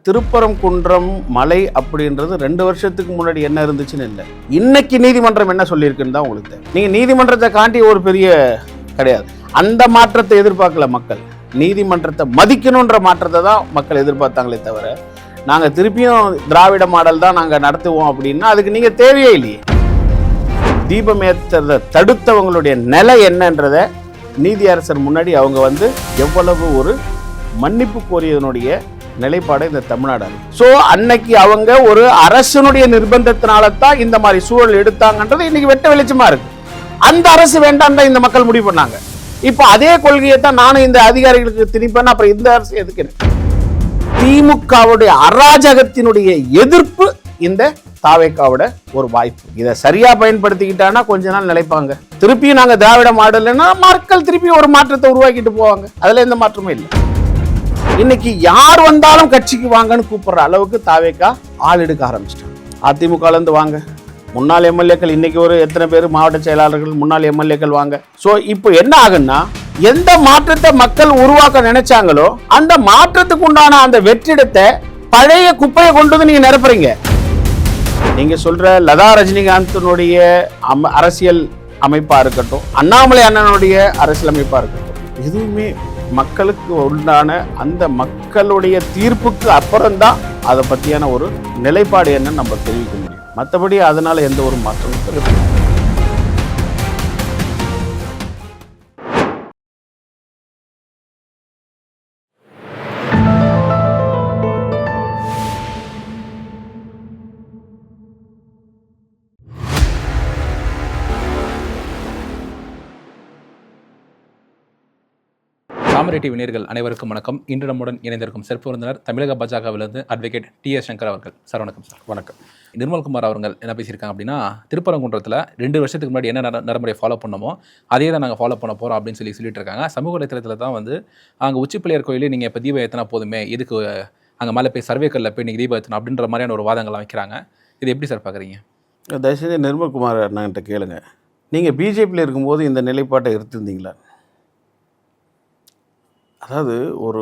திருப்பரங்குன்றம் மலை அப்படின்றது 2 வருஷத்துக்கு முன்னாடி என்ன இருந்துச்சுன்னு இல்லை, இன்னைக்கு நீதிமன்றம் என்ன சொல்லியிருக்குன்னு தான் உங்களுக்கு தெரியும். நீங்க நீதிமன்றத்தை காட்டி ஒரு பெரிய கிடையாது. அந்த மாற்றத்தை எதிர்பார்க்கல மக்கள், நீதிமன்றத்தை மதிக்கணுன்ற மாற்றத்தை தான் மக்கள் எதிர்பார்த்தாங்களே தவிர நாங்கள் திருப்பியும் திராவிட மாடல் தான் நாங்கள் நடத்துவோம் அப்படின்னா அதுக்கு நீங்க தேவையே இல்லையே. தீபம் ஏற்றதை தடுத்தவங்களுடைய நிலை என்னன்றத நீதியரசர் முன்னாடி அவங்க எவ்வளவு ஒரு மன்னிப்பு கோரியதனுடைய நிலைப்பாடு இந்த தமிழ்நாடு. சோ அன்னைக்கு அவங்க ஒரு அரசனுடைய நிர்பந்தத்தினால தான் இந்த மாதிரி சூழல் எடுத்தாங்கன்றது இன்னைக்கு வெட்ட வெளிச்சமா இருக்கு. அந்த அரசு வேண்டாம் தான் இந்த மக்கள் முடிவு பண்ணாங்க. இப்ப அதே கொள்கையை தான் நானும் இந்த அதிகாரிகளுக்கு திணிப்பேன். அப்புறம் இந்த அரசு எதுக்கு? திமுகவுடைய அராஜகத்தினுடைய எதிர்ப்பு இந்த தாவேக்காவோட ஒரு வாய்ப்பு. இதை சரியா பயன்படுத்திக்கிட்டானா கொஞ்ச நாள் நிலைப்பாங்க. திருப்பியும் நாங்க திராவிட மாடல்னா மக்கள் திருப்பியும் ஒரு மாற்றத்தை உருவாக்கிட்டு போவாங்க. அதுல எந்த மாற்றமும் இல்லை. இன்னைக்கு யார் வந்தாலும் கட்சிக்கு வாங்கன்னு கூப்பிடுற அளவுக்கு தாவேக்கா ஆள் எடுக்க ஆரம்பிச்சிட்டாங்க. அதிமுக இருந்து வாங்க, முன்னாள் எம்எல்ஏக்கள் இன்னைக்கு ஒரு எத்தனை பேர் மாவட்ட செயலாளர்கள் முன்னாள் எம்எல்ஏக்கள் வாங்க. சோ இப்போ என்ன ஆகுன்னா, எந்த மாற்றத்தை மக்கள் உருவாக்க நினைச்சாங்களோ அந்த மாற்றத்துக்கு உண்டான அந்த வெற்றிடத்தை பழைய குப்பையை கொண்டு வந்து நீங்க நிரப்புறீங்க. நீங்க சொல்ற லதா ரஜினிகாந்தனுடைய அரசியல் அமைப்பா இருக்கட்டும், அண்ணாமலை அண்ணனுடைய அரசியல் அமைப்பா இருக்கட்டும், எதுவுமே மக்களுக்கு உண்டான அந்த மக்களுடைய தீர்ப்புக்கு அப்புறம்தான் அதை பத்தியான ஒரு நிலைப்பாடு என்னன்னு நம்ம தெரிவிக்க முடியும். மற்றபடி அதனால எந்த ஒரு மாற்றமும் கிடையாது. தாமரை டிவி நேயர்கள் அனைவருக்கும் வணக்கம். இன்று நம்முடன் இணைந்திருக்கும் சிறப்பு விருந்தினர் தமிழக பாஜகவிலிருந்து அட்வொகேட் டி.எஸ். சங்கர் அவர்கள். சார் வணக்கம். சார் வணக்கம். நிர்மல்குமார் அவர்கள் என்ன பேசியிருக்காங்க அப்படின்னா, திருப்பரங்குன்றத்தில் 2 வருஷத்துக்கு முன்னாடி என்ன நடைமுறையை ஃபாலோ பண்ணமோ அதே தான் நாங்கள் ஃபாலோ பண்ண போகிறோம் அப்படின்னு சொல்லிட்டு இருக்காங்க. சமூக வலைத்தளத்தில் தான் அங்கே உச்சிப்பிள்ளையார் கோயிலே நீங்கள் இப்போ தீபம் ஏற்றினா போதுமே, இதுக்கு அங்கே மேலே போய் சர்வேக்கல்ல போய் நீங்கள் தீபம் ஏற்றணும் அப்படின்ற மாதிரியான ஒரு வாதங்கள்லாம் வைக்கிறாங்க. இது எப்படி சார் பார்க்குறீங்க? தயவுசெய்து நிர்மல்குமார் அண்ணன்கிட்ட கேளுங்க, நீங்கள் பிஜேபியில் இருக்கும்போது இந்த நிலைப்பாட்டை எடுத்திருந்தீங்களா? அதாவது ஒரு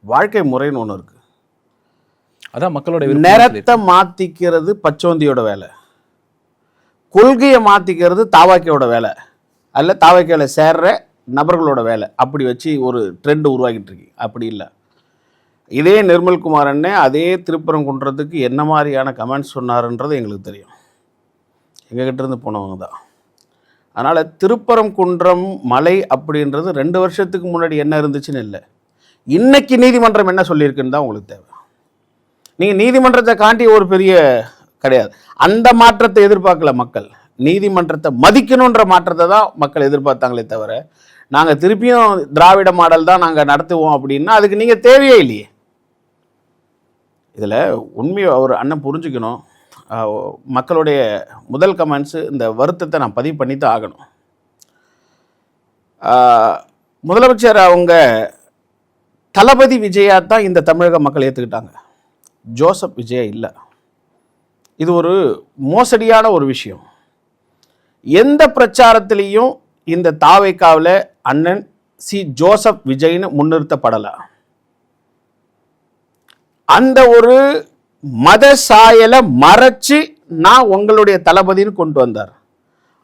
வாழ்க்கை முறைன்னு ஒன்று இருக்கு. அதான் மக்களோட நேரத்தை மாற்றிக்கிறது பச்சோந்தியோட வேலை, கொள்கையை மாற்றிக்கிறது தாவாக்கையோட வேலை, அல்ல தாவாக்கையில் சேர்ற நபர்களோட வேலை. அப்படி வச்சு ஒரு ட்ரெண்ட் உருவாக்கிட்டு இருக்கு. அப்படி இல்லை. இதே நிர்மல்குமார் அண்ணே அதே திருப்பரங்குன்றத்துக்கு என்ன மாதிரியான கமெண்ட்ஸ் சொன்னாருன்றது எங்களுக்கு தெரியும். எங்ககிட்ட இருந்து போனவங்க தான். அதனால் திருப்பரங்குன்றம் மலை அப்படின்றது 2 வருஷத்துக்கு முன்னாடி என்ன இருந்துச்சுன்னு இல்லை, இன்னைக்கு நீதிமன்றம் என்ன சொல்லியிருக்குன்னு தான் உங்களுக்கு தேவை. நீங்கள் நீதிமன்றத்தை காட்டி ஒரு பெரிய கிடையாது. அந்த மாற்றத்தை எதிர்பார்க்கல மக்கள், நீதிமன்றத்தை மதிக்கணுன்ற மாற்றத்தை தான் மக்கள் எதிர்பார்த்தாங்களே தவிர நாங்கள் திருப்பியும் திராவிட மாடல் தான் நாங்கள் நடத்துவோம் அப்படின்னா அதுக்கு நீங்கள் தேவையே இல்லையே. இதில் உண்மையை ஒரு அண்ணன் புரிஞ்சுக்கணும். மக்களுடைய முதல் கமெண்ட்ஸு, இந்த வருத்தத்தை நான் பதிவு பண்ணி தான் ஆகணும். முதலமைச்சர் அவங்க தளபதி விஜயா தான் இந்த தமிழக மக்கள் ஏற்றுக்கிட்டாங்க, ஜோசப் விஜயா இல்லை. இது ஒரு மோசடியான ஒரு விஷயம். எந்த பிரச்சாரத்திலையும் இந்த தாவேக்காவில் அண்ணன் ஜோசப் விஜய்னு முன்னிறுத்தப்படலை. அந்த ஒரு மத சாயலை மறைச்சு நான் உங்களுடைய தளபதினு கொண்டு வந்தார்.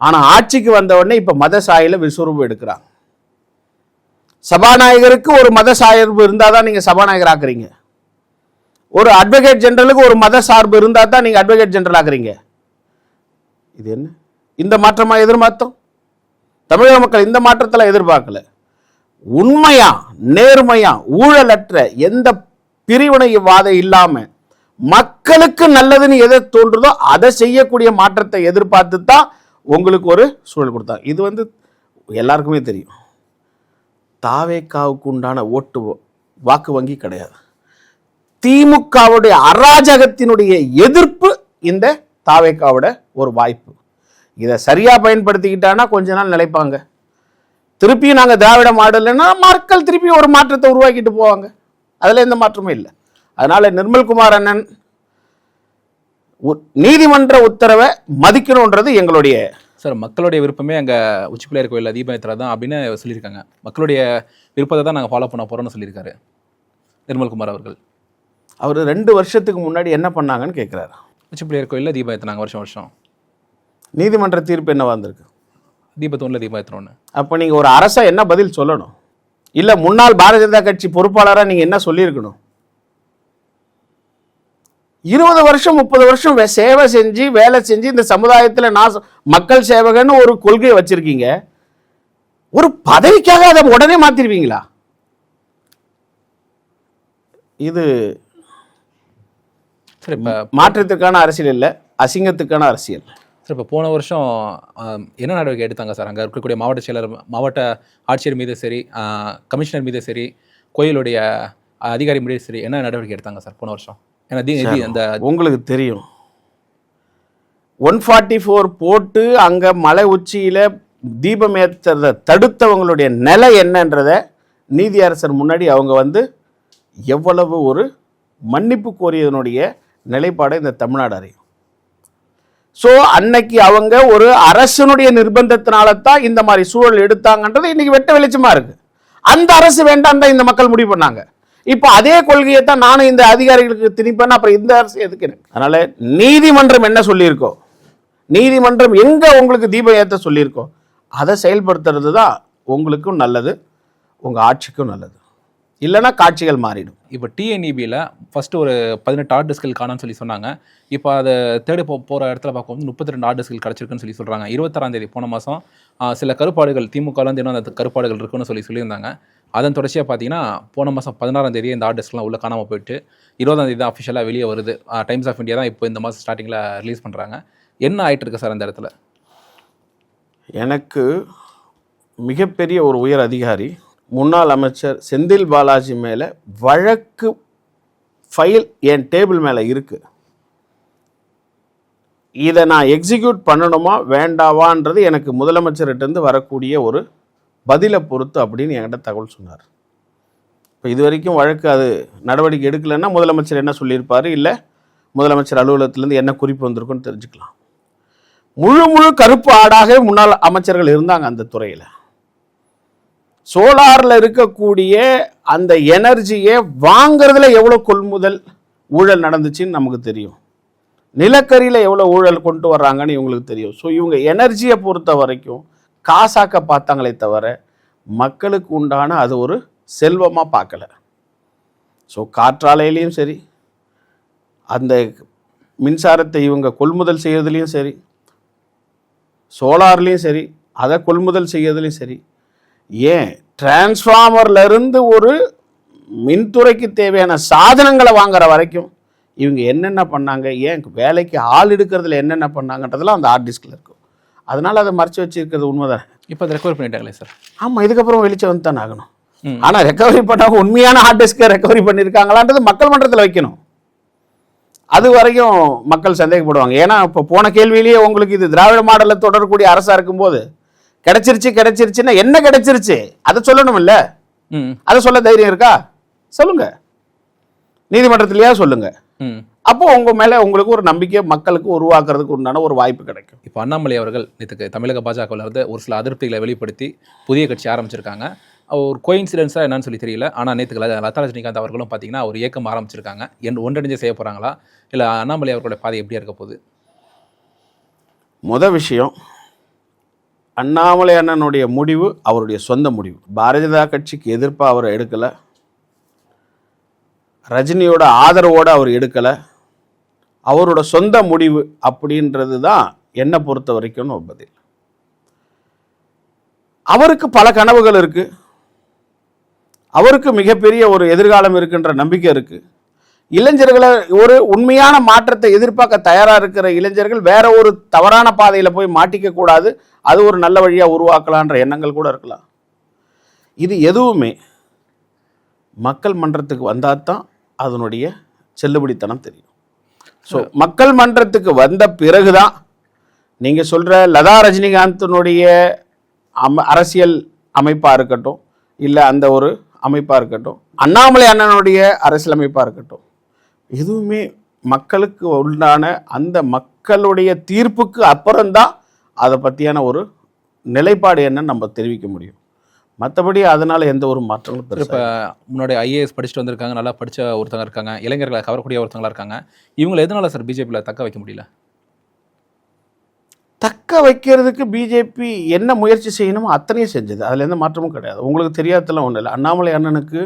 ஆனால் ஆட்சிக்கு வந்த உடனே இப்போ மத சாயலை விஸ்வரூபம் எடுக்கிறாங்க. சபாநாயகருக்கு ஒரு மத சார்பு இருந்தால் தான் நீங்கள் சபாநாயகர் ஆக்குறீங்க. ஒரு அட்வொகேட் ஜெனரலுக்கு ஒரு மத சார்பு இருந்தால் தான் நீங்கள் அட்வொகேட் ஜெனரல் ஆக்குறீங்க. இது என்ன இந்த மாற்றமா எதிர்பார்த்தோம்? தமிழக மக்கள் இந்த மாற்றத்தில் எதிர்பார்க்கல. உண்மையா நேர்மையா ஊழலற்ற எந்த பிரிவினைவாதம் இல்லாம மக்களுக்கு நல்லதுன்னு எதை தோன்றுதோ அதை செய்யக்கூடிய மாற்றத்தை எதிர்பார்த்து தான் உங்களுக்கு ஒரு சூழல் கொடுத்தாங்க. இது எல்லாருக்குமே தெரியும். தாவேக்காவுக்கு உண்டான வாக்கு வங்கி கிடையாது. திமுகவுடைய அராஜகத்தினுடைய எதிர்ப்பு இந்த தாவேக்காவோட ஒரு வாய்ப்பு. இதை சரியா பயன்படுத்திக்கிட்டானா கொஞ்ச நாள் நிலைப்பாங்க. திருப்பியும் நாங்கள் திராவிட மாடல்னா மக்கள் திருப்பியும் ஒரு மாற்றத்தை உருவாக்கிட்டு போவாங்க. அதுல எந்த மாற்றமும் இல்லை. அதனால நிர்மல்குமார் அண்ணன் நீதிமன்ற உத்தரவை மதிக்கணும்ன்றது எங்களுடைய சார். மக்களுடைய விருப்பமே அங்கே உச்சிப்பிள்ளையார் கோயிலில் தீபம் ஏற்றுறது தான் அப்படின்னு சொல்லியிருக்காங்க. மக்களுடைய விருப்பத்தை தான் நாங்கள் ஃபாலோ பண்ண போகிறோம்னு சொல்லியிருக்காரு நிர்மல்குமார் அவர்கள். அவர் 2 வருஷத்துக்கு முன்னாடி என்ன பண்ணாங்கன்னு கேட்குறாரு. உச்சிப்பிள்ளையார் கோயிலில் தீபம் ஏற்றினாங்க வருஷம் வருஷம். நீதிமன்ற தீர்ப்பு என்ன வந்திருக்கு? தீபத்தூணில் தீபம் ஏற்றணும்னு. அப்போ நீங்கள் ஒரு அரசா என்ன பதில் சொல்லணும்? இல்லை முன்னாள் பாரதிய ஜனதா கட்சி பொறுப்பாளராக நீங்கள் என்ன சொல்லியிருக்கணும்? 20 வருஷம் 30 வருஷம் சேவை செஞ்சு வேலை செஞ்சு இந்த சமுதாயத்தில் நான் மக்கள் சேவகன்னு ஒரு கொள்கையை வச்சிருக்கீங்க. ஒரு பதவிக்காக அதை உடனே மாத்திருவீங்களா? இது சரி, இப்போ மாற்றத்துக்கான அரசியல் இல்லை, அசிங்கத்துக்கான அரசியல். சார் இப்போ போன வருஷம் என்ன நடவடிக்கை எடுத்தாங்க சார்? அங்கே இருக்கக்கூடிய மாவட்ட செயலர், மாவட்ட ஆட்சியர் மீது சரி, கமிஷனர் மீது சரி, கோயிலுடைய அதிகாரி மீது சரி, என்ன நடவடிக்கை எடுத்தாங்க சார் போன வருஷம்? ஏன்னா அந்த உங்களுக்கு தெரியும், 144 போட்டு அங்கே மலை உச்சியில் தீபம் ஏற்றுறதை தடுத்தவங்களுடைய நிலை என்னன்றதை நீதியரசர் முன்னாடி அவங்க எவ்வளவு ஒரு மன்னிப்பு கோரியதனுடைய நிலைப்பாடை இந்த தமிழ்நாடு அறியும். ஸோ அன்னைக்கு அவங்க ஒரு அரசனுடைய நிர்பந்தத்தினால தான் இந்த மாதிரி சூழல் எடுத்தாங்கன்றது இன்னைக்கு வெட்ட வெளிச்சமா இருக்கு. அந்த அரசு வேண்டாம் தான் இந்த மக்கள் முடிவு பண்ணாங்க. இப்போ அதே கொள்கையை தான் நானும் இந்த அதிகாரிகளுக்கு திணிப்பேன். அப்புறம் இந்த அரசு எதுக்கு எனக்கு? அதனால நீதிமன்றம் என்ன சொல்லியிருக்கோ, நீதிமன்றம் எங்க உங்களுக்கு தீபம் ஏற்ற சொல்லியிருக்கோ அதை செயல்படுத்துறது தான் உங்களுக்கும் நல்லது, உங்க ஆட்சிக்கும் நல்லது. இல்லைன்னா காட்சிகள் மாறிடும். இப்போ டிஎன்இபியில் ஃபஸ்ட்டு ஒரு 18 ஹார்ட் டிஸ்கில் காணான்னு சொல்லி சொன்னாங்க. இப்போ அதை தேடி போகிற இடத்துல பார்க்கும்போது 32 ஹார்ட் டிஸ்கில் கிடச்சிருக்குன்னு சொல்லி சொல்கிறாங்க. 26ஆம் தேதி போன மாதம் சில கருப்பாடுகள் திமுகலேருந்து இன்னும் அந்த கருப்பாடுகள் இருக்குன்னு சொல்லியிருந்தாங்க. அதன் தொடர்ச்சியாக பார்த்தீங்கன்னா போன மாதம் 16ஆம் தேதி இந்த ஹார்ட் டிஸ்க்லாம் உள்ளே காணாமல் போயிட்டு 20ஆம் தேதி தான் அஃபிஷியலாக வெளியே வருது. டைம்ஸ் ஆஃப் இந்தியா தான் இப்போ இந்த மாதம் ஸ்டார்டிங்கில் ரிலீஸ் பண்ணுறாங்க. என்ன ஆகிட்டு இருக்கு சார் அந்த இடத்துல? எனக்கு மிகப்பெரிய ஒரு உயர் அதிகாரி, முன்னாள் அமைச்சர் செந்தில் பாலாஜி மேலே வழக்கு ஃபைல் என் டேபிள் மேலே இருக்கு. இதை நான் எக்ஸிக்யூட் பண்ணணுமா வேண்டாவான்றது எனக்கு முதலமைச்சர்கிட்டருந்து வரக்கூடிய ஒரு பதிலை பொறுத்து அப்படின்னு என்கிட்ட தகவல் சொன்னார். இப்போ இது வரைக்கும் வழக்கு அது நடவடிக்கை எடுக்கலைன்னா முதலமைச்சர் என்ன சொல்லியிருப்பார், இல்லை முதலமைச்சர் அலுவலகத்திலேருந்து என்ன குறிப்பு வந்திருக்குன்னு தெரிஞ்சுக்கலாம். முழு கருப்பு ஆடாக முன்னாள் அமைச்சர்கள் இருந்தாங்க அந்த துறையில். சோலாரில் இருக்கக்கூடிய அந்த எனர்ஜியை வாங்கிறதுல எவ்வளோ கொள்முதல் ஊழல் நடந்துச்சுன்னு நமக்கு தெரியும். நிலக்கரியில் எவ்வளோ ஊழல் கொண்டு வர்றாங்கன்னு இவங்களுக்கு தெரியும். ஸோ இவங்க எனர்ஜியை பொறுத்த வரைக்கும் காசாக்க பார்த்தாங்களே தவிர மக்களுக்கு உண்டான அது ஒரு செல்வமாக பார்க்கல. ஸோ காற்றாலையிலையும் சரி, அந்த மின்சாரத்தை இவங்க கொள்முதல் செய்யறதுலையும் சரி, சோலார்லேயும் சரி, அதை கொள்முதல் செய்யறதுலையும் சரி, ஏன் டிரான்ஸ்ஃபார்மர்ல இருந்து ஒரு மின்துறைக்கு தேவையான சாதனங்களை வாங்குற வரைக்கும் இவங்க என்னென்ன பண்ணாங்க, ஏன் வேலைக்கு ஆள் எடுக்கிறதுல என்னென்ன பண்ணாங்கன்றதுலாம் அந்த ஹார்ட் டிஸ்கில் இருக்கும். அதனால அதை மறைச்சு வச்சிருக்கிறது உண்மைதான். இப்போ அதை ரெக்கவர் பண்ணிட்டாங்களே சார்? ஆமாம், இதுக்கப்புறம் வெளிச்சம் வந்து தானே ஆகணும். ஆனால் ரெக்கவரி பண்ணாங்க, உண்மையான ஹார்ட் டிஸ்கை ரெக்கவரி பண்ணியிருக்காங்களான்றது மக்கள் மன்றத்தில் வைக்கணும். அது வரைக்கும் மக்கள் சந்தேகப்படுவாங்க. ஏன்னா இப்போ போன கேள்வியிலேயே உங்களுக்கு இது திராவிட மாடலில் தொடரக்கூடிய அரசாக இருக்கும்போது கிடைச்சிருச்சுன்னா என்ன கிடைச்சிருச்சு அதை சொல்லணும் இல்ல? அதை சொல்ல தைரியம் இருக்கா? சொல்லுங்க, நீதிமன்றத்திலேயே சொல்லுங்க. அப்போ உங்க மேல உங்களுக்கு ஒரு நம்பிக்கை மக்களுக்கு உருவாக்குறதுக்கு உண்டான ஒரு வாய்ப்பு கிடைக்கும். இப்போ அண்ணாமலை அவர்கள் நேற்றுக்கு தமிழக பாஜகவில் இருந்து ஒரு சில அதிருப்திகளை வெளிப்படுத்தி புதிய கட்சி ஆரம்பிச்சிருக்காங்க. ஒரு கோயின்சிடென்ஸாக என்னன்னு சொல்லி தெரியல. ஆனால் நேற்றுக்கு லதா ரஜினிகாந்த் அவர்களும் பார்த்தீங்கன்னா ஒரு இயக்கம் ஆரம்பிச்சிருக்காங்க. ஒன்றிணைஞ்சு செய்ய போகிறாங்களா, இல்லை அண்ணாமலை அவர்களுடைய பாதை எப்படியா இருக்க போகுது? முதல் விஷயம், அண்ணாமலை அண்ணனுடைய முடிவு அவருடைய சொந்த முடிவு. பாரதிய ஜனதா கட்சிக்கு எதிர்ப்பாக அவர் எடுக்கலை, ரஜினியோட ஆதரவோடு அவர் எடுக்கலை, அவரோட சொந்த முடிவு அப்படின்றது தான் என்னை பொறுத்த வரைக்கும் ஒரு பதில். அவருக்கு பல கனவுகள் இருக்கு, அவருக்கு மிகப்பெரிய ஒரு எதிர்காலம் இருக்குன்ற நம்பிக்கை இருக்கு. இளைஞர்களை ஒரு உண்மையான மாற்றத்தை எதிர்பார்க்க தயாராக இருக்கிற இளைஞர்கள் வேற ஒரு தவறான பாதையில் போய் மாட்டிக்க கூடாது, அது ஒரு நல்ல வழியாக உருவாக்கலான்ற எண்ணங்கள் கூட இருக்கலாம். இது எதுவுமே மக்கள் மன்றத்துக்கு வந்தால் தான் அதனுடைய செல்லுபடித்தனம் தெரியும். ஸோ மக்கள் மன்றத்துக்கு வந்த பிறகுதான் நீங்கள் சொல்கிற லதா ரஜினிகாந்தினுடைய அரசியல் அமைப்பாக இருக்கட்டும், இல்லை அந்த ஒரு அமைப்பாக இருக்கட்டும், அண்ணாமலை அண்ணனுடைய அரசியல் அமைப்பாக இருக்கட்டும், எதுவுமே மக்களுக்கு உண்டான அந்த மக்களுடைய தீர்ப்புக்கு அப்புறம்தான் அதை பற்றியான ஒரு நிலைப்பாடு என்னன்னு நம்ம தெரிவிக்க முடியும். மற்றபடி அதனால எந்த ஒரு மாற்றங்களும் இப்போ பெருசா முன்னாடி ஐஏஎஸ் படிச்சுட்டு வந்திருக்காங்க, நல்லா படிச்ச ஒருத்தங்க இருக்காங்க, இளைஞர்களை கவரக்கூடிய ஒருத்தங்களா இருக்காங்க. இவங்களை எதனால சார் பிஜேபியில் தக்க வைக்க முடியல? தக்க வைக்கிறதுக்கு பிஜேபி என்ன முயற்சி செய்யணுமோ அத்தனையும் செஞ்சது. அதில் எந்த மாற்றமும் கிடையாது. உங்களுக்கு தெரியாதெல்லாம் ஒன்றும் இல்லை. அண்ணாமலை அண்ணனுக்கு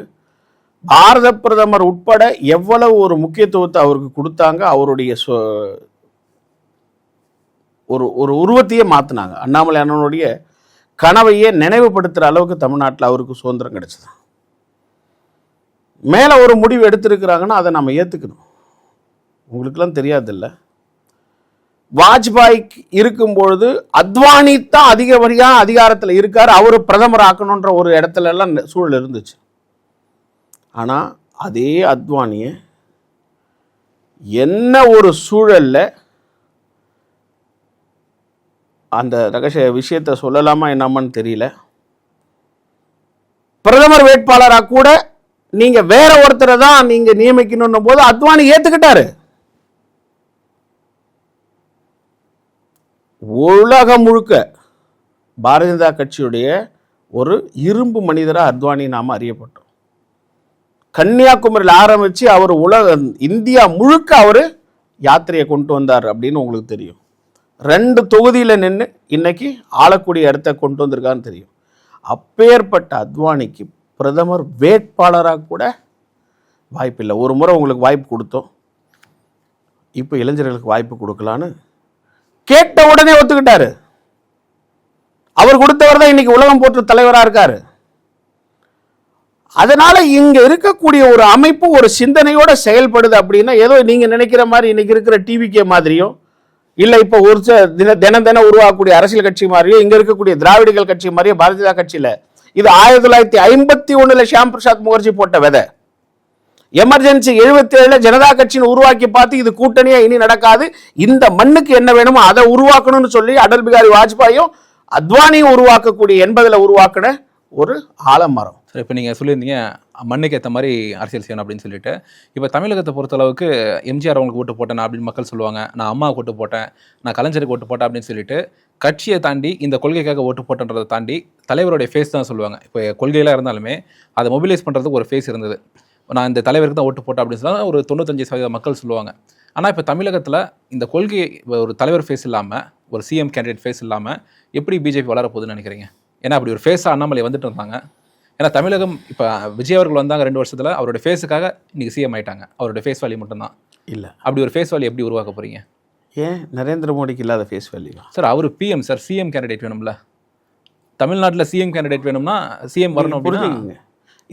பாரத பிரதமர் உட்பட எவ்வளவு ஒரு முக்கியத்துவத்தை அவருக்கு கொடுத்தாங்க. அவருடைய ஒரு ஒரு உருவத்தையே மாற்றினாங்க. அண்ணாமலை அண்ணனுடைய கனவையே நினைவுபடுத்துகிற அளவுக்கு தமிழ்நாட்டில் அவருக்கு சுதந்திரம் கிடைச்சது. மேலே ஒரு முடிவு எடுத்திருக்கிறாங்கன்னா அதை நம்ம ஏற்றுக்கணும். உங்களுக்கெல்லாம் தெரியாதில்லை, வாஜ்பாய் இருக்கும்பொழுது அத்வானி தான் அதிகப்படியாக அதிகாரத்தில் இருக்கார், அவர் பிரதமர் ஆக்கணுன்ற ஒரு இடத்துல எல்லாம் சூழல் இருந்துச்சு. ஆனால் அதே அத்வானியை என்ன ஒரு சூழல்ல, அந்த ரகசிய விஷயத்தை சொல்லலாமா என்னமான்னு தெரியல, பிரதமர் வேட்பாளராக கூட நீங்க வேற ஒருத்தரை தான் நீங்க நியமிக்கணும் போது அத்வானி ஏத்துக்கிட்டாரு. உலகம் முழுக்க பாரதிய ஜனதா கட்சியுடைய ஒரு இரும்பு மனிதராக அத்வானி நாம அறியப்பட்டோம். கன்னியாகுமரியில் ஆரம்பிச்சு அவர் இந்தியா முழுக்க அவர் யாத்திரையை கொண்டு வந்தார் அப்படின்னு உங்களுக்கு தெரியும். 2 தொகுதியில் நின்று இன்னைக்கு ஆளக்கூடிய இடத்த கொண்டு வந்திருக்கான்னு தெரியும். அப்பேற்பட்ட அத்வானிக்கு பிரதமர் வேட்பாளராக கூட வாய்ப்பில்லை. ஒரு முறை உங்களுக்கு வாய்ப்பு கொடுத்தோம், இப்போ இளைஞர்களுக்கு வாய்ப்பு கொடுக்கலான்னு கேட்ட உடனே ஒத்துக்கிட்டாரு. அவர் கொடுத்தவர் தான் இன்னைக்கு உலகம் போற்று தலைவராக இருக்காரு. அதனால இங்க இருக்கக்கூடிய ஒரு அமைப்பு ஒரு சிந்தனையோட செயல்படுது. அப்படின்னா ஏதோ நீங்க நினைக்கிற மாதிரி இன்னைக்கு இருக்கிற டிவிகே மாதிரியும் இல்லை இப்போ ஒரு தினம் தினம் உருவாக்கக்கூடிய அரசியல் கட்சி மாதிரியோ இங்க இருக்கக்கூடிய திராவிடர்கள் கட்சி மாதிரியோ பாரதிய ஜனதா கட்சியில இது 1951 ஷியாம் பிரசாத் முகர்ஜி போட்ட விதை. எமர்ஜென்சி 77 ஜனதா கட்சின்னு உருவாக்கி பார்த்து இது கூட்டணியா இனி நடக்காது, இந்த மண்ணுக்கு என்ன வேணுமோ அதை உருவாக்கணும்னு சொல்லி அடல் பிகாரி வாஜ்பாயும் அத்வானியும் உருவாக்கக்கூடிய 80ல் உருவாக்கின ஒரு ஆலமரம். சார், இப்போ நீங்கள் சொல்லியிருந்தீங்க மண்ணுக்கு ஏற்ற மாதிரி அரசியல் செய்யணும் அப்படின்னு சொல்லிட்டு. இப்போ தமிழகத்தை பொறுத்தளவுக்கு எம்ஜிஆர் அவங்களுக்கு ஓட்டு போட்டேன் அப்படின்னு மக்கள் சொல்லுவாங்க, நான் அம்மாவுக்கு ஓட்டு போட்டேன், நான் கலைஞருக்கு ஓட்டு போட்டேன் அப்படின்னு சொல்லிட்டு கட்சியை தாண்டி இந்த கொள்கைக்காக ஓட்டு போட்டன்றதை தாண்டி தலைவருடைய ஃபேஸ் தான் சொல்லுவாங்க. இப்போ கொள்கையெல்லாம் இருந்தாலுமே அதை மொபிலைஸ் பண்ணுறதுக்கு ஒரு ஃபேஸ் இருந்தது. நான் இந்த தலைவருக்கு தான் ஓட்டு போட்டேன் அப்படின்னு சொன்னால் ஒரு 95% மக்கள் சொல்லுவாங்க. ஆனால் இப்போ தமிழகத்தில் இந்த கொள்கை ஒரு தலைவர் ஃபேஸ் இல்லாமல், ஒரு சிஎம் கேண்டிடேட் ஃபேஸ் இல்லாமல் எப்படி பிஜேபி வளரப்போகுதுன்னு நினைக்கிறீங்க? ஏன்னா அப்படி ஒரு ஃபேஸாக அண்ணாமலை வந்துட்டு இருந்தாங்க. ஏன்னா தமிழகம் இப்போ விஜய் அவர்கள் வந்தாங்க 2 வருஷத்தில், அவருடைய ஃபேஸுக்காக இன்றைக்கி சிஎம் ஆகிட்டாங்க. அவருடைய ஃபேஸ் வேல்யூ மட்டும்தான் இல்லை. அப்படி ஒரு ஃபேஸ் வேல்யூ எப்படி உருவாக்க போகிறீங்க? ஏன் நரேந்திர மோடிக்கு இல்லாத ஃபேஸ் வேல்யூ? சார், அவர் பிஎம் சார், சிஎம் கேண்டிடேட் வேணும்ல. தமிழ்நாட்டில் சிஎம் கேண்டிடேட் வேணும்னா சிஎம் வரணும் அப்படின்னு.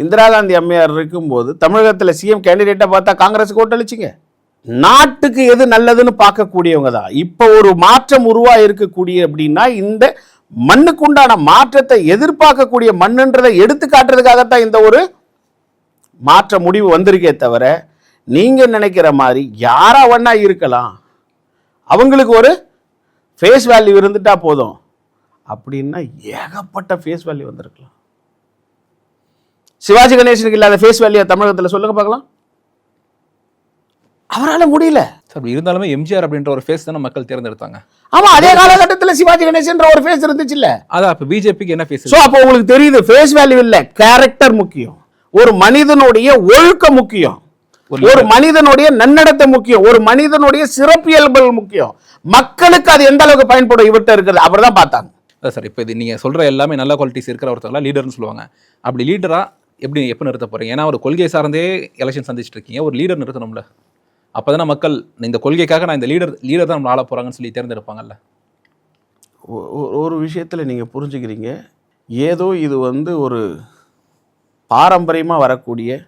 இந்திரா காந்தி அம்மையார் இருக்கும்போது தமிழகத்தில் சிஎம் கேண்டிடேட்டை பார்த்தா காங்கிரஸுக்கு ஓட்டளிச்சிங்க. நாட்டுக்கு எது நல்லதுன்னு பார்க்கக்கூடியவங்க தான். இப்போ ஒரு மாற்றம் உருவாக இருக்கக்கூடிய அப்படின்னா இந்த மண்ணுக்கு உண்டான மாற்றத்தை எதிர்பார்க்கக்கூடிய மண்ணுன்றதை எடுத்து காட்டுறதுக்காகத்தான் இந்த ஒரு மாற்ற முடிவு வந்திருக்கே தவிர நீங்க நினைக்கிற மாதிரி யாரா வேணா இருக்கலாம், அவங்களுக்கு ஒரு ஃபேஸ் வேல்யூ இருந்துட்டா போதும் அப்படின்னா ஏகப்பட்ட ஃபேஸ் வேல்யூ வந்திருக்கலாம். சிவாஜி கணேசனுக்கு இல்லாத ஃபேஸ் வேல்யூ தமிழகத்தில் சொல்லுங்க பார்க்கலாம். அவரால் முடியல சார். இருந்தாலுமே எம்ஜிஆர் அப்படின்ற ஒரு ஃபேஸ் தானே மக்கள் தேர்ந்தெடுத்தாங்க. ஆமா, அதே காலகட்டத்தில் சிவாஜி கணேசன்ற ஒரு ஃபேஸ் இருந்துச்சு இல்ல. அதான் அப்ப பிஜேபிக்கு என்ன ஃபேஸ்? சோ அப்போ உங்களுக்கு தெரியுது, ஃபேஸ் வேல்யூ இல்ல, கேரக்டர் முக்கியம். ஒரு மனிதனுடைய ஒழுக்கம் முக்கியம், ஒரு மனிதனுடைய நன்னடத்தை முக்கியம், ஒரு மனிதனுடைய சிறப்பியல்புகள் முக்கியம். மக்களுக்கு அது எந்த அளவுக்கு பயன்படும் இவர்கிட்ட இருக்கிறது அப்படிதான் பார்த்தாங்க. சார், இப்போ இது நீங்க சொல்ற எல்லாமே நல்ல குவாலிட்டிஸ் இருக்கிற ஒருத்தங்களா லீடர்னு சொல்லுவாங்க. அப்படி லீடரா எப்போ நிறுத்த போறீங்க? ஏன்னா ஒரு கொள்கை சார்ந்தே எலெக்ஷன் சந்திச்சுட்டு இருக்கீங்க, ஒரு லீடர் நிறுத்தணும்ல. அப்போதானே மக்கள் இந்த கொள்கைக்காக நான் இந்த லீடர் தான் நம்ம ஆள போறாங்கன்னு சொல்லி தேர்ந்தெடுப்பாங்கல்ல. ஒரு விஷயத்தில் நீங்கள் புரிஞ்சுக்கிறீங்க, ஏதோ இது ஒரு பாரம்பரியமாக வரக்கூடிய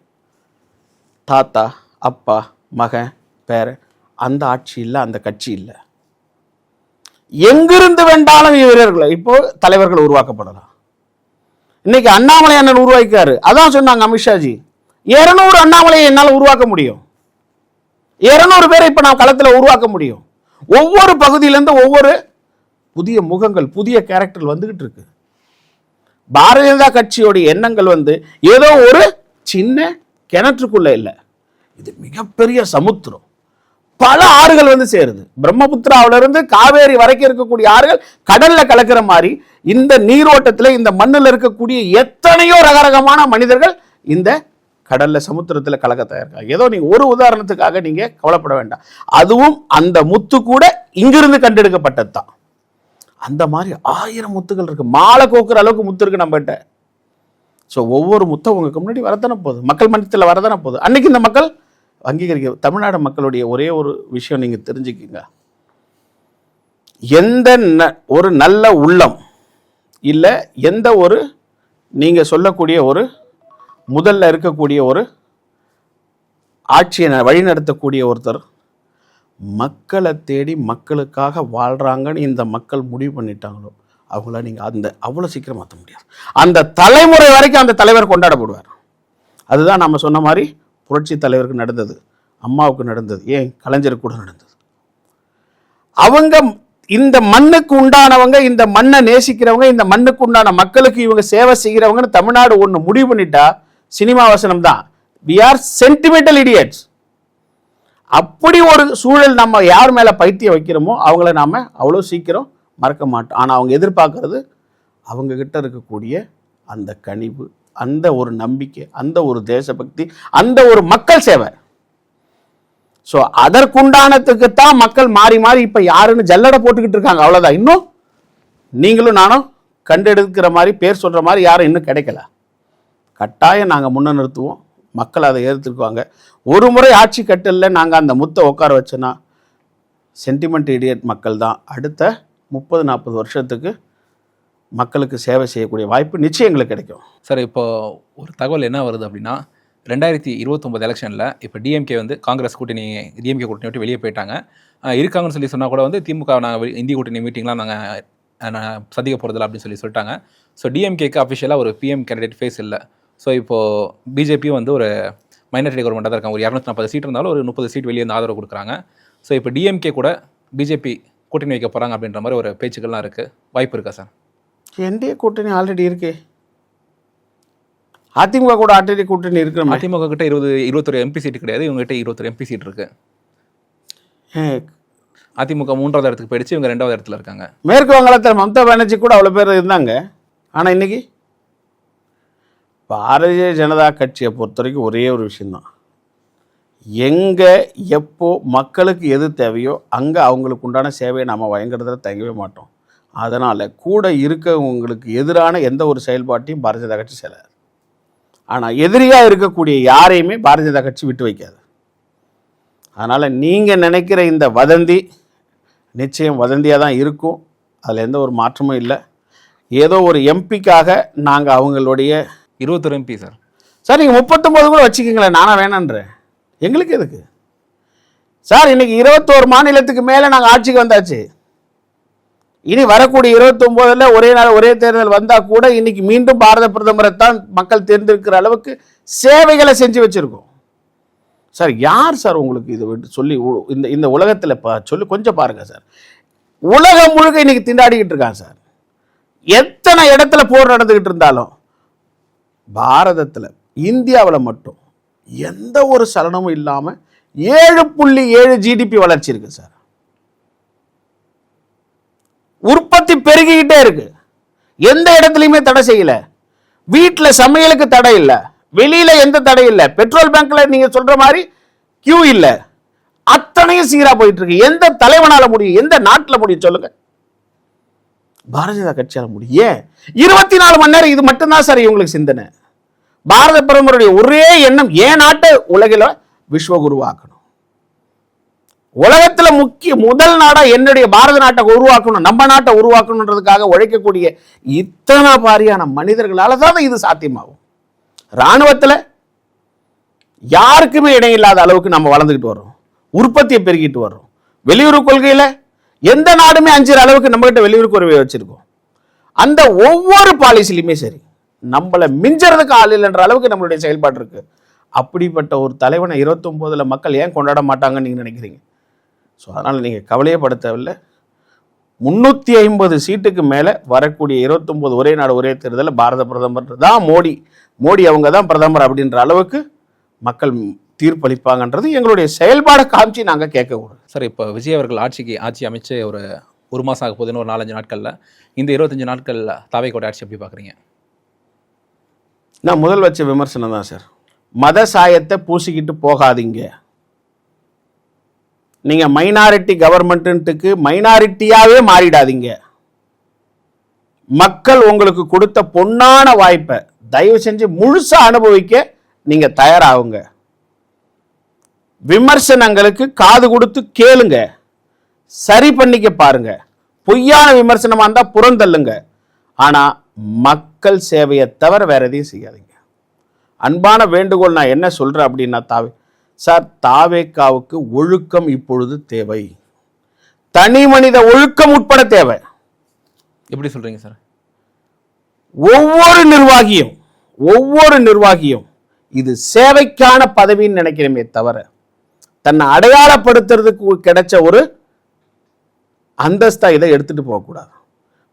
தாத்தா அப்பா மகன் பேர அந்த ஆட்சி இல்லை, அந்த கட்சி இல்லை. எங்கிருந்து வேண்டாலும் வீரர்கள் இப்போ தலைவர்கள் உருவாக்கப்படலாம். இன்னைக்கு அண்ணாமலை அண்ணன் உருவாக்கிக்காரு, அதான் சொன்னாங்க அமித்ஷாஜி, 200 அண்ணாமலையை என்னால் உருவாக்க முடியும், 200 பேரை இப்ப நான் களத்தில் உருவாக்க முடியும். ஒவ்வொரு பகுதியிலிருந்து ஒவ்வொரு புதிய முகங்கள் புதிய கேரக்டர் வந்துகிட்டு இருக்கு. பாரதிய ஜனதா கட்சியோடைய எண்ணங்கள் ஏதோ ஒரு சின்ன கிணற்றுக்குள்ள இல்லை, இது மிகப்பெரிய சமுத்திரம். பல ஆறுகள் சேருது. பிரம்மபுத்திராவில இருந்து காவேரி வரைக்கும் இருக்கக்கூடிய ஆறுகள் கடல்ல கலக்கிற மாதிரி இந்த நீரோட்டத்தில் இந்த மண்ணில் இருக்கக்கூடிய எத்தனையோ ரகரகமான மனிதர்கள் இந்த கடல்ல சமுத்திரத்தில் கலக்க தயாரிக்காங்க. ஏதோ நீங்க ஒரு உதாரணத்துக்காக நீங்க கவலைப்பட வேண்டாம். அதுவும் அந்த முத்து கூட இங்கிருந்து கண்டெடுக்கப்பட்டது தான். அந்த மாதிரி 1000 முத்துகள் இருக்கு. மாலை கோக்குற அளவுக்கு முத்து இருக்கு நம்மகிட்ட. ஸோ ஒவ்வொரு முத்தம் உங்களுக்கு முன்னாடி வரதானே போகுது, மக்கள் மன்றத்தில் வரதானே போகுது. அன்னைக்கு இந்த மக்கள் அங்கீகரிக்க. தமிழ்நாடு மக்களுடைய ஒரே ஒரு விஷயம் நீங்க தெரிஞ்சுக்கிங்க, எந்த ஒரு நல்ல உள்ளம் இல்லை, எந்த ஒரு நீங்க சொல்லக்கூடிய ஒரு முதல்ல இருக்கக்கூடிய ஒரு ஆட்சியை வழிநடத்தக்கூடிய ஒருத்தர் மக்களை தேடி மக்களுக்காக வாழ்றாங்கன்னு இந்த மக்கள் முடிவு பண்ணிட்டாங்களோ அவங்கள நீங்கள் அந்த அவ்வளோ சீக்கிரம் மாற்ற முடியாது. அந்த தலைமுறை வரைக்கும் அந்த தலைவர் கொண்டாடப்படுவார். அதுதான் நம்ம சொன்ன மாதிரி புரட்சி தலைவருக்கு நடந்தது, அம்மாவுக்கு நடந்தது, ஏன் கலைஞருக்கு கூட நடந்தது. அவங்க இந்த மண்ணுக்கு உண்டானவங்க, இந்த மண்ணை நேசிக்கிறவங்க, இந்த மண்ணுக்கு உண்டான மக்களுக்கு இவங்க சேவை செய்கிறவங்கன்னு தமிழ்நாடு ஒன்று முடிவு பண்ணிட்டா சினிமா வசனம் தான். we are sentimental idiots. அப்படி ஒரு சூழல் நம்ம யார் மேல பைத்தியம் வைக்கிறோமோ அவங்கள நாம அவ்வளோ சீக்கிரம் மறக்க மாட்டோம். ஆனால் அவங்க எதிர்பார்க்கறது அவங்க கிட்ட இருக்கக்கூடிய அந்த கனிவு, அந்த ஒரு நம்பிக்கை, அந்த ஒரு தேசபக்தி, அந்த ஒரு மக்கள் சேவை. ஸோ அதற்குண்டானதுக்கு தான் மக்கள் மாறி மாறி இப்போ யாருன்னு ஜல்லடை போட்டுக்கிட்டு இருக்காங்க. அவ்வளோதான். இன்னும் நீங்களும் நானும் கண்டெடுக்கிற மாதிரி பேர் சொல்கிற மாதிரி யாரும் இன்னும் கிடைக்கல. கட்டாயம் நாங்கள் முன்ன நிறுத்துவோம், மக்கள் அதை ஏற்றுக்குவாங்க. ஒரு முறை ஆட்சி கட்டலில் நாங்கள் அந்த முத்தை உட்கார வச்சோன்னா சென்டிமெண்ட் இடியட் மக்கள் தான் அடுத்த 30-40 வருஷத்துக்கு மக்களுக்கு சேவை செய்யக்கூடிய வாய்ப்பு நிச்சயம் எங்களுக்கு கிடைக்கும். சார், இப்போ ஒரு தகவல் என்ன வருது அப்படின்னா, 2029 எலெக்ஷனில் இப்போ டிஎம்கே வந்து காங்கிரஸ் கூட்டணி, டிஎம்கே கூட்டணி விட்டு வெளியே போயிட்டாங்க. இருக்காங்கன்னு சொல்லி சொன்னால் கூட வந்து திமுக நாங்கள் இந்திய கூட்டணி மீட்டிங்லாம் நாங்கள் சந்திக்க போகிறதில்ல அப்படின்னு சொல்லிட்டாங்க. ஸோ டிஎம்கேக்கு அஃபிஷியலாக ஒரு பிஎம் கேண்டிடேட் ஃபேஸ் இல்லை. ஸோ இப்போது பிஜேபியும் வந்து ஒரு மைனாரிட்டி கவர்மெண்ட்டாக தான் இருக்காங்க. ஒரு 240 சீட் இருந்தாலும் ஒரு 30 சீட் வெளியே வந்து ஆதரவு கொடுக்குறாங்க. ஸோ இப்போ டிஎம்கே கூட பிஜேபி கூட்டணி வைக்க போகிறாங்க அப்படின்ற மாதிரி ஒரு பேச்சுக்கள்லாம் இருக்குது. வாய்ப்பு இருக்கா சார்? என்டிஏ கூட்டணி ஆல்ரெடி இருக்கு. அதிமுக கூட ஆல்ரெடி கூட்டணி இருக்கு. அதிமுக கிட்ட 21 எம்பி சீட் கிடையாது, இவங்ககிட்ட 21 எம்பி சீட் இருக்கு. அதிமுக 3வது இடத்துக்கு போயிடுச்சு, இவங்க 2வது இடத்துல இருக்காங்க. மேற்கு வங்காளத்தில் மம்தா பானர்ஜி கூட அவ்வளோ பேர் இருந்தாங்க. ஆனால் இன்னைக்கு பாரதிய ஜனதா கட்சியை பொறுத்த வரைக்கும் ஒரே ஒரு விஷயந்தான், எங்கே எப்போ மக்களுக்கு எது தேவையோ அங்கே அவங்களுக்கு உண்டான சேவையை நம்ம வழங்குறதுல தயங்கவே மாட்டோம். அதனால் கூட இருக்கவங்களுக்கு எதிரான எந்த ஒரு செயல்பாட்டையும் பாரதிய ஜனதா கட்சி செய்யலாது. ஆனால் எதிரியாக இருக்கக்கூடிய யாரையுமே பாரதிய ஜனதா கட்சி விட்டு வைக்காது. அதனால் நீங்கள் நினைக்கிற இந்த வதந்தி நிச்சயம் வதந்தியாக தான் இருக்கும். அதில் எந்த ஒரு மாற்றமும் இல்லை. ஏதோ ஒரு எம்பிக்காக நாங்கள் அவங்களுடைய 21 எம்பி சார். சார் நீங்கள் 39 கூட வச்சுக்கிங்களேன், நானா வேணான்றேன். எங்களுக்கு எதுக்கு சார்? இன்னைக்கு 21 மாநிலத்துக்கு மேலே நாங்கள் ஆட்சிக்கு வந்தாச்சு. இனி வரக்கூடிய 29ல் ஒரே நாள் ஒரே தேர்தல் வந்தால் கூட இன்னைக்கு மீண்டும் பாரத பிரதமரை தான் மக்கள் தேர்ந்தெடுக்கிற அளவுக்கு சேவைகளை செஞ்சு வச்சுருக்கோம். சார் யார் சார் உங்களுக்கு இது சொல்லி இந்த உலகத்தில் சொல்லி கொஞ்சம் பாருங்கள் சார். உலகம் முழுக்க இன்னைக்கு திண்டாடிக்கிட்டு இருக்காங்க சார். எத்தனை இடத்துல போர் நடந்துக்கிட்டு இருந்தாலும் பாரதத்தில், இந்தியாவில் மட்டும் எந்த ஒரு சலனமும் இல்லாமல் 7.7 ஜிடிபி வளர்ச்சி இருக்கு சார். உற்பத்தி பெருகிக்கிட்டே இருக்கு. எந்த இடத்துலையுமே தடை செய்யல. வீட்டில் சமையலுக்கு தடை இல்லை, வெளியில எந்த தடை இல்லை, பெட்ரோல் பேங்க்ல நீங்க சொல்ற மாதிரி கியூ இல்லை. அத்தனையும் சீரா போயிட்டு இருக்கு. எந்த தலைவனால முடியும்? எந்த நாட்டில் முடியும் சொல்லுங்க? பாரதிய ஜனதா கட்சியால முடியும். ஏன் 24 மணி நேரம் இது மட்டும்தான் சார் இவங்களுக்கு சிந்தனை. பாரத பிரதமருடைய ஒரே எண்ணம் ஏன் நாட்டை உலகில விஸ்வகுருவாக்கணும், உலகத்துல முதல் நாடா என்னுடைய பாரத நாட்டை உருவாக்கணும், நம்ம நாட்டை உருவாக்கணுன்றதுக்காக உழைக்கக்கூடிய இத்தனை பாரியான மனிதர்களால தான் இது சாத்தியமாகும். இராணுவத்தில் யாருக்குமே இடம் இல்லாத அளவுக்கு நம்ம வளர்ந்துக்கிட்டு வர்றோம், உற்பத்தியை பெருகிட்டு வர்றோம். வெளியுறவு கொள்கையில எந்த நாடுமே அஞ்சுற அளவுக்கு நம்ம கிட்ட வெளியுறவு கொள்கை வச்சிருக்கோம். அந்த ஒவ்வொரு பாலிசிலையுமே சரி, நம்மளை மிஞ்சறதுக்கு ஆள் இல்லைன்ற அளவுக்கு நம்மளுடைய செயல்பாடு இருக்கு. அப்படிப்பட்ட ஒரு தலைவனை 29ல் மக்கள் ஏன் கொண்டாட மாட்டாங்கன்னு நீங்க நினைக்கிறீங்க? ஸோ அதனால நீங்க கவலையே பட தேவையில்லை. 350 சீட்டுக்கு மேலே வரக்கூடிய 29 ஒரே நாடு ஒரே தேர்தலில் பாரத பிரதமர் தான் மோடி அவங்க தான் பிரதமர் அப்படின்ற அளவுக்கு மக்கள் தீர்ப்பளிப்பாங்கன்றது எங்களுடைய செயல்பாடை காமிச்சு நாங்கள் கேட்கக்கூடாது. சார், இப்போ விஜய் அவர்கள் ஆட்சி அமைச்சு ஒரு ஒரு மாதம் ஆக போகுதுன்னு ஒரு 4-5 நாட்களில் இந்த 25 நாட்களில் தாவேக்காவோட ஆட்சி எப்படி பார்க்குறீங்க? நான் முதல் வச்ச விமர்சனம் தான் சார். மத சாயத்தை பூசிக்கிட்டு போகாதீங்க. நீங்க மைனாரிட்டி கவர்மெண்ட்டுக்கு மைனாரிட்டியாவே மாறிடாதீங்க. மக்கள் உங்களுக்கு கொடுத்த பொன்னான வாய்ப்பை தயவு செஞ்சு முழுசா அனுபவிக்க நீங்க தயாராகுங்க. விமர்சனங்களுக்கு காது கொடுத்து கேளுங்க, சரி பண்ணிக்க பாருங்க. பொய்யான விமர்சனமா இருந்தா புறந்தள்ளுங்க. ஆனா மக்கள் சேவையை தவிர வேற எதையும் செய்யாதீங்க. அன்பான வேண்டுகோள் நான் என்ன சொல்றேன் அப்படின்னா, தாவேக்காவுக்கு ஒழுக்கம் இப்பொழுது தேவை. தனி மனித ஒழுக்கம் உட்பட தேவை. எப்படி சொல்றீங்க சார்? ஒவ்வொரு நிர்வாகியும் இது சேவைக்கான பதவின்னு நினைக்கிறமே தவிர தன்னை அடையாளப்படுத்துறதுக்கு கிடைச்ச ஒரு அந்தஸ்தா இதை எடுத்துட்டு போகக்கூடாது.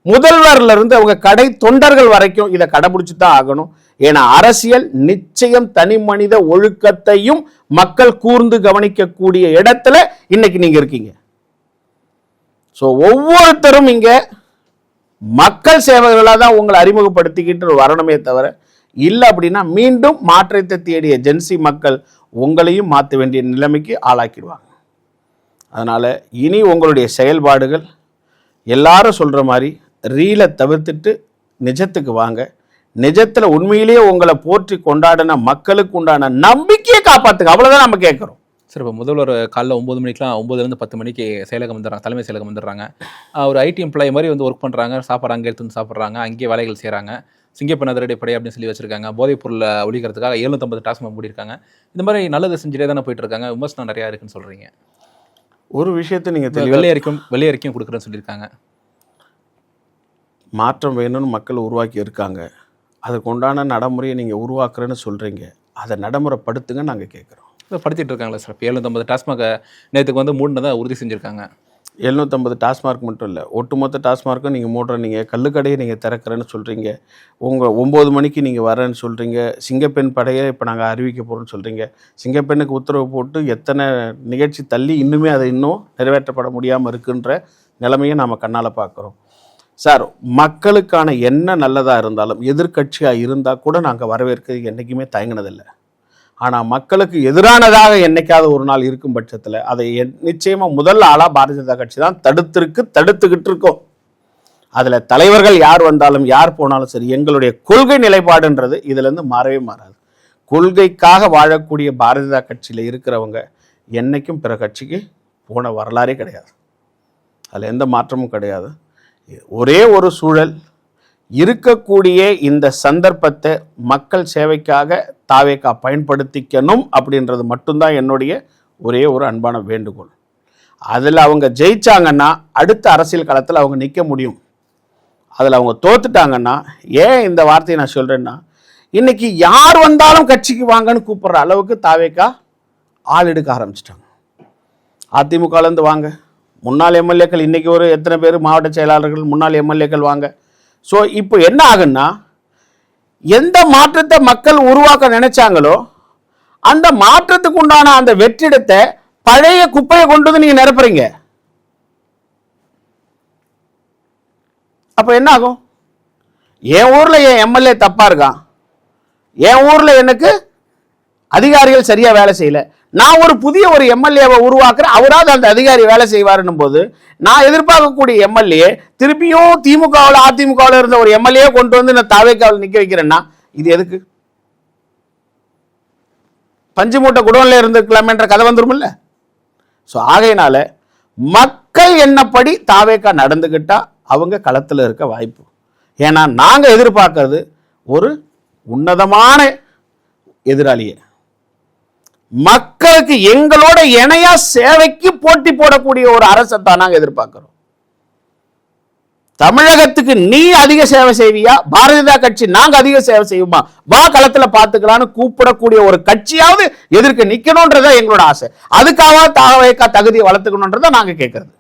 முதல்வர்ல இருந்து அவங்க கடை தொண்டர்கள் வரைக்கும் இதை கடைபிடிச்சு தான் ஆகணும். ஏன்னா அரசியல் நிச்சயம் தனி மனித ஒழுக்கத்தையும் மக்கள் கூர்ந்து கவனிக்கக்கூடிய இடத்துல இன்னைக்கு நீங்க இருக்கீங்க. சோ ஒவ்வொருத்தரும் இங்க மக்கள் சேவகர்களாக தான் உங்களை அறிமுகப்படுத்திக்கிட்டு வரணுமே தவிர, இல்லை அப்படின்னா மீண்டும் மாற்றத்தை தேடிய ஜென்சி மக்கள் உங்களையும் மாற்ற வேண்டிய நிலைமைக்கு ஆளாக்கிடுவாங்க. அதனால இனி உங்களுடைய செயல்பாடுகள் எல்லாரும் சொல்ற மாதிரி ரீலை தவிர்த்துட்டு நிஜத்துக்கு வாங்க. நிஜத்துல உண்மையிலேயே உங்களை போற்றி கொண்டாடின மக்களுக்கு உண்டான நம்பிக்கையை காப்பாத்துங்க. அவ்வளவுதான் நம்ம கேட்கிறோம். சார், இப்போ முதல்வர் காலைல 9 மணிக்கெலாம் 9லேருந்து 10 மணிக்கு செயலகம் வந்துடுறாங்க, தலைமை செயலகம் வந்துடுறாங்க. ஒரு ஐடி எம்ப்ளாயி மாதிரி வந்து ஒர்க் பண்ணுறாங்க, சாப்பாடு அங்கே எடுத்து வந்து சாப்பிட்றாங்க, அங்கேயே வேலைகள் செய்கிறாங்க. சிங்கப்பெண் அதிரடி படை அப்படின்னு சொல்லி வச்சிருக்காங்க. போதைப் பொருளை ஒழிக்கிறதுக்காக 750 டாஸ்மாக் மூடியிருக்காங்க. இந்த மாதிரி நல்லது செஞ்சுட்டே தானே போயிட்டு இருக்காங்க. விமர்சனம் நிறையா இருக்குன்னு சொல்கிறீங்க. ஒரு விஷயத்தை நீங்கள் வெள்ளை அறிக்கையும் கொடுக்குறேன்னு சொல்லியிருக்காங்க. மாற்றம் வேணும்னு மக்கள் உருவாக்கி இருக்காங்க. அதுக்கு உண்டான நடைமுறையை நீங்கள் உருவாக்குறேன்னு சொல்கிறீங்க. அதை நடைமுறைப்படுத்துங்க நாங்கள் கேட்குறோம். படுத்திட்டு இருக்காங்களா சார்? இப்போ 750 டாஸ்மாக நேற்றுக்கு வந்து மூடினதை உறுதி செஞ்சுருக்காங்க. 750 டாஸ்மார்க் மட்டும் இல்லை, ஒட்டுமொத்த டாஸ்மார்க்கும் நீங்கள் மூடுறீங்க. கல்லுக்கடையை நீங்கள் திறக்கிறேன்னு சொல்கிறீங்க. உங்கள் 9 மணிக்கு நீங்கள் வரேன்னு சொல்கிறீங்க. சிங்கப்பெண் படையை இப்போ நாங்கள் அறிவிக்க போகிறோன்னு சொல்கிறீங்க. சிங்கப்பெண்ணுக்கு உத்தரவு போட்டு எத்தனை நிகழ்ச்சி தள்ளி இன்னுமே அதை இன்னும் நிறைவேற்றப்பட முடியாமல் இருக்குன்ற நிலைமையை நாம் கண்ணால் பார்க்குறோம். சார், மக்களுக்கான என்ன நல்லதாக இருந்தாலும் எதிர்கட்சியாக இருந்தால் கூட நாங்கள் வரவேற்கிறது என்றைக்குமே தயங்கினதில்லை. ஆனால் மக்களுக்கு எதிரானதாக என்னைக்காவது ஒரு நாள் இருக்கும் பட்சத்தில் அதை நிச்சயமாக முதல் ஆளாக பாரதிய ஜனதா கட்சி தான் தடுத்துக்கிட்டு இருக்கோம். அதில் தலைவர்கள் யார் வந்தாலும் யார் போனாலும் சரி, எங்களுடைய கொள்கை நிலைப்பாடுன்றது இதுலேருந்து மாறவே மாறாது. கொள்கைக்காக வாழக்கூடிய பாரதிய ஜனதா கட்சியில் இருக்கிறவங்க என்னைக்கும் பிற கட்சிக்கு போன வரலாறே கிடையாது. அதில் எந்த மாற்றமும் கிடையாது. ஒரே ஒரு சூழல், இருக்கக்கூடிய இந்த சந்தர்ப்பத்தை மக்கள் சேவைக்காக தாவேக்கா பயன்படுத்திக்கணும் அப்படின்றது மட்டும்தான் என்னுடைய ஒரே ஒரு அன்பான வேண்டுகோள். அதில் அவங்க ஜெயிச்சாங்கன்னா அடுத்த அரசியல் களத்தில் அவங்க நிற்க முடியும். அதில் அவங்க தோத்துட்டாங்கன்னா, ஏன் இந்த வார்த்தையை நான் சொல்கிறேன்னா, இன்னைக்கு யார் வந்தாலும் கட்சிக்கு வாங்கன்னு கூப்பிட்ற அளவுக்கு தாவேக்கா ஆள் எடுக்க ஆரம்பிச்சிட்டாங்க. அதிமுகலேருந்து வாங்க, முன்னாள் எம்எல்ஏக்கள் இன்றைக்கி ஒரு எத்தனை பேர் மாவட்ட செயலாளர்கள் முன்னாள் எம்எல்ஏக்கள் வாங்க. ஸோ இப்போ என்ன ஆகுன்னா, எந்த மாற்றத்தை மக்கள் உருவாக்க நினைச்சாங்களோ அந்த மாற்றத்துக்கு உண்டான அந்த வெற்றிடத்தை பழைய குப்பையை கொண்டு வந்து நீங்க நிரப்புறீங்க. அப்ப என்ன ஆகும்? என் ஊர்ல என் எம்எல்ஏ தப்பா இருக்கான், என் ஊர்ல எனக்கு அதிகாரிகள் சரியா வேலை செய்யல, நான் ஒரு புதிய ஒரு எம்எல்ஏவை உருவாக்குறேன், அவராது அந்த அதிகாரி வேலை செய்வாருன்னும் போது நான் எதிர்பார்க்கக்கூடிய எம்எல்ஏ திருப்பியும் திமுகவில் அதிமுகவில் இருந்த ஒரு எம்எல்ஏ கொண்டு வந்து நான் தாவேக்காவில் நிக்க வைக்கிறேன்னா இது எதுக்கு? பஞ்சு மூட்டை குடோன்ல இருந்துக்கலாமேன்ற கதை வந்துரும் இல்ல. ஸோ ஆகையினால மக்கள் என்னப்படி தாவேக்கா நடந்துக்கிட்டா அவங்க களத்தில் இருக்க வாய்ப்பு. ஏன்னா நாங்க எதிர்பார்க்கறது ஒரு உன்னதமான எதிராளியை, மக்களுக்கு எங்களோட இணையா சேவைக்கு போட்டி போடக்கூடிய ஒரு அரசை தான் நாங்க எதிர்பார்க்கிறோம். தமிழகத்துக்கு நீ அதிக சேவை செய்வியா, பாரதிய ஜனதா கட்சி நாங்க அதிக சேவை செய்வோமா, வா களத்துல பாத்துக்கலான்னு கூப்பிடக்கூடிய ஒரு கட்சியாவது எதிர்க்க நிக்கணும்ன்றத எங்களோட ஆசை. அதுக்காக தாவேக்கா தகுதியை வளர்த்துக்கணும்ன்றத நாங்க கேட்கறது.